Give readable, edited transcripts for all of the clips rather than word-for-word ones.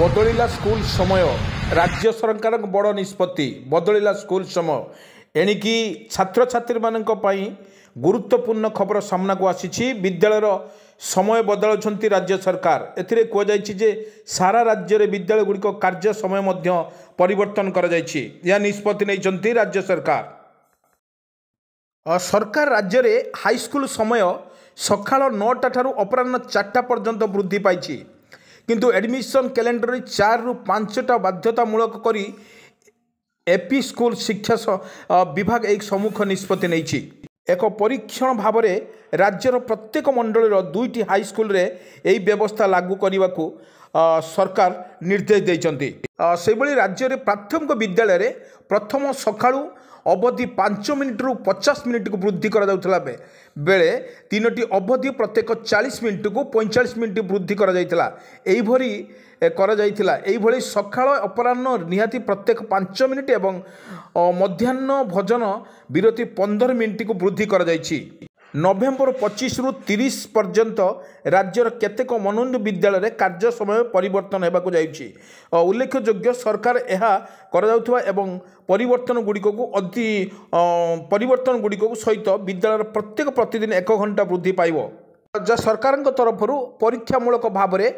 बदलिला school समय राज्य सरकार बड़ निष्पत्ति बदलिला स्कूल समय एणिकी छात्र छात्री मानक पई गुरुत्वपूर्ण खबर सामना को आसी विद्यालय समय बदलुंट राज्य सरकार एथिरे कहुଯାଇଛି जे सारा राज्य रे विद्यालय गुड़िक कार्य समय मध्य परिवर्तन कर यह निष्पत्ति नहीं राज्य सरकार। सरकार राज्य रे हाईस्कूल समय सकाळ 9टा ठारू अपराह्न 4टा पर्यंत वृद्धि पाई किंतु एडमिशन कैलेंडर 4 ରୁ 5टा बाध्यतामूलक करी एपी स्कूल शिक्षा विभाग एक सम्मुख निष्पत्ति नहीं एक परीक्षण भाव में राज्यर प्रत्येक मंडल 2टी हाईस्कूल रे यही व्यवस्था लागू करने को सरकार निर्देश देइचंती। से भली राज्य रे प्राथमिक विद्यालय रे प्रथम सकाळू अवधि 5 मिनिट रु 50 मिनिट को वृद्धि करा जाउथला बेले 3टी अवधि प्रत्येक 40 मिनिट को 45 मिनिट वृद्धि करा जाइतला। एही भली सकाळ अपराह्न निहाती प्रत्येक 5 मिनिट एवं मध्याह्न भोजन विरति 15 मिनिट को वृद्धि करा जाइछि। नवेम्बर 25 रु 30 पर्यंत राज्यर केतेक मनोन्नत विद्यालय कार्य समय परिवर्तन होगा जाइछि। उल्लेखयोग्य सरकार यह एवं परिवर्तन गुड़िक सहित विद्यालय प्रत्येक प्रतिदिन 1 घंटा वृद्धि पाइब। सरकार तरफ परीक्षामूलक भाव में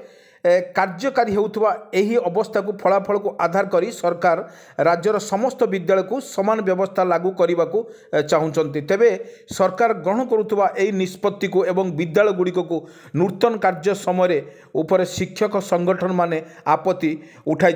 कार्यकारी होउथवा एही अवस्था को फलाफल को आधार करी सरकार राज्यर समस्त विद्यालय को समान व्यवस्था लागू करने को चाहूँगी। तेबे सरकार ग्रहण करुवा एही निष्पत्ति को एवं विद्यालय गुड़िक को नूतन कार्य समय उपर शिक्षक संगठन माने आपत्ति उठाई।